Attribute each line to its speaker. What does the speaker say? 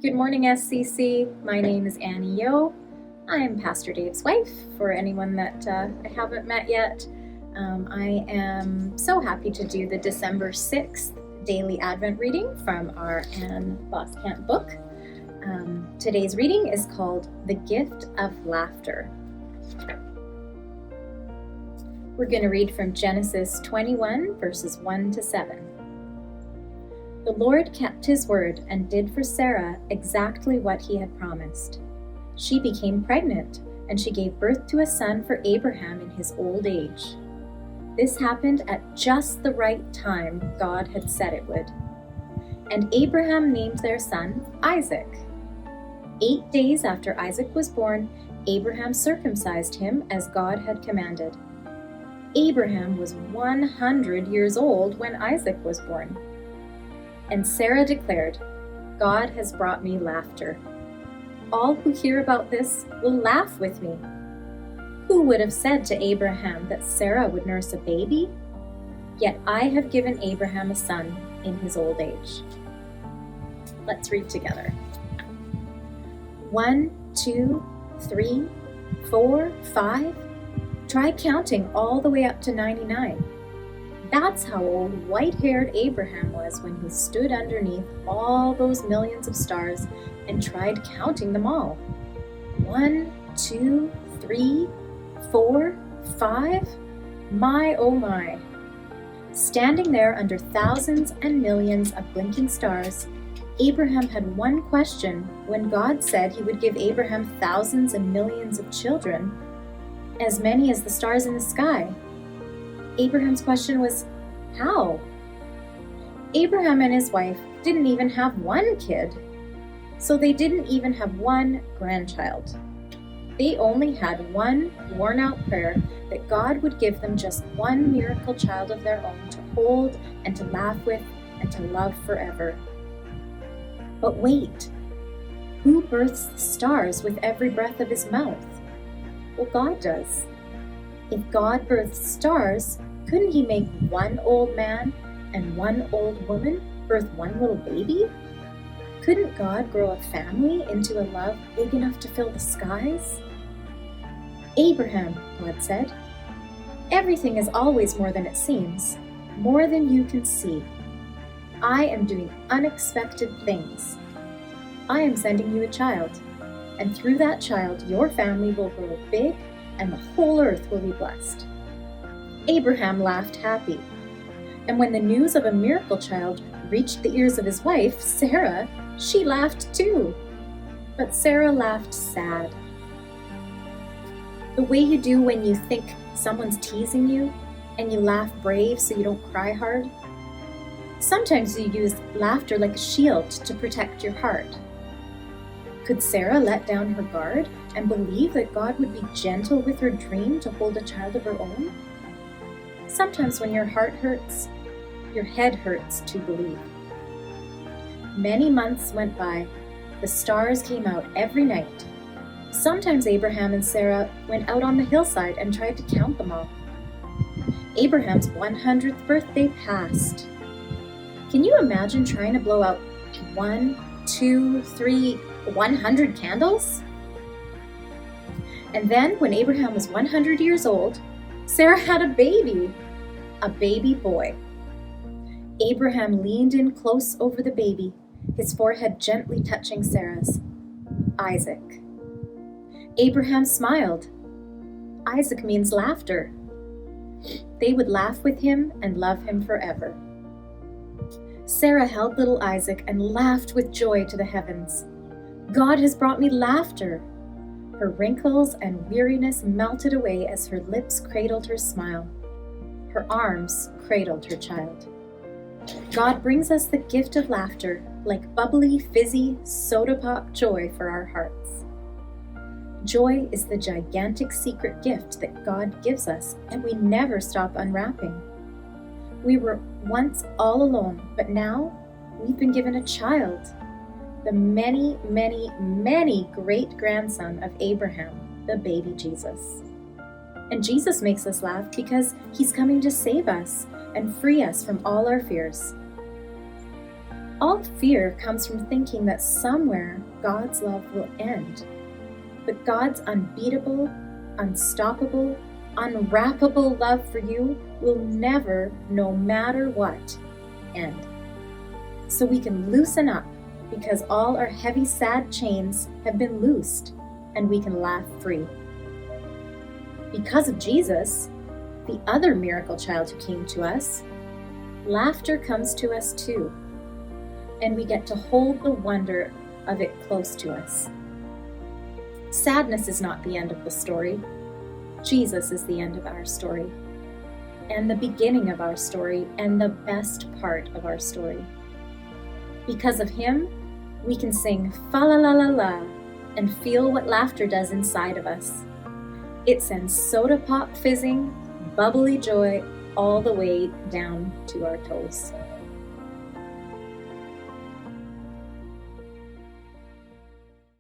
Speaker 1: Good morning, SCC. My name is Annie Yo. I'm Pastor Dave's wife, for anyone that I haven't met yet. I am so happy to do the December 6th daily Advent reading from our Ann Voscamp book. Today's reading is called The Gift of Laughter. We're going to read from Genesis 21, verses 1 to 7. The Lord kept his word and did for Sarah exactly what he had promised. She became pregnant, and she gave birth to a son for Abraham in his old age. This happened at just the right time God had said it would. And Abraham named their son Isaac. 8 days after Isaac was born, Abraham circumcised him as God had commanded. Abraham was 100 years old when Isaac was born. And Sarah declared, "God has brought me laughter. All who hear about this will laugh with me." Who would have said to Abraham that Sarah would nurse a baby? Yet I have given Abraham a son in his old age. Let's read together. 1, 2, 3, 4, 5. Try counting all the way up to 99. That's how old white-haired Abraham was when he stood underneath all those millions of stars and tried counting them all. 1, 2, 3, 4, 5. My, oh my. Standing there under thousands and millions of blinking stars, Abraham had one question when God said he would give Abraham thousands and millions of children, as many as the stars in the sky. Abraham's question was, how? Abraham and his wife didn't even have one kid, so they didn't even have one grandchild. They only had one worn-out prayer that God would give them just one miracle child of their own to hold and to laugh with and to love forever. But wait, who births the stars with every breath of his mouth? Well, God does. If God births stars, couldn't he make one old man and one old woman birth one little baby? Couldn't God grow a family into a love big enough to fill the skies? Abraham, God said, everything is always more than it seems, more than you can see. I am doing unexpected things. I am sending you a child, and through that child your family will grow big and the whole earth will be blessed. Abraham laughed happy, and when the news of a miracle child reached the ears of his wife, Sarah, she laughed too. But Sarah laughed sad. The way you do when you think someone's teasing you, and you laugh brave so you don't cry hard. Sometimes you use laughter like a shield to protect your heart. Could Sarah let down her guard and believe that God would be gentle with her dream to hold a child of her own? Sometimes when your heart hurts, your head hurts to believe. Many months went by. The stars came out every night. Sometimes Abraham and Sarah went out on the hillside and tried to count them all. Abraham's 100th birthday passed. Can you imagine trying to blow out 1, 2, 3, 100 candles? And then when Abraham was 100 years old, Sarah had a baby boy. Abraham leaned in close over the baby, his forehead gently touching Sarah's. Isaac. Abraham smiled. Isaac means laughter. They would laugh with him and love him forever. Sarah held little Isaac and laughed with joy to the heavens. God has brought me laughter. Her wrinkles and weariness melted away as her lips cradled her smile. Her arms cradled her child. God brings us the gift of laughter, like bubbly, fizzy, soda pop joy for our hearts. Joy is the gigantic secret gift that God gives us, and we never stop unwrapping. We were once all alone, but now we've been given a child, the many, many, many great-grandson of Abraham, the baby Jesus. And Jesus makes us laugh because he's coming to save us and free us from all our fears. All fear comes from thinking that somewhere God's love will end. But God's unbeatable, unstoppable, unwrappable love for you will never, no matter what, end. So we can loosen up because all our heavy, sad chains have been loosed and we can laugh free. Because of Jesus, the other miracle child who came to us, laughter comes to us too, and we get to hold the wonder of it close to us. Sadness is not the end of the story. Jesus is the end of our story, and the beginning of our story, and the best part of our story. Because of him, we can sing fa la la la la and feel what laughter does inside of us. It sends soda pop fizzing, bubbly joy all the way down to our toes.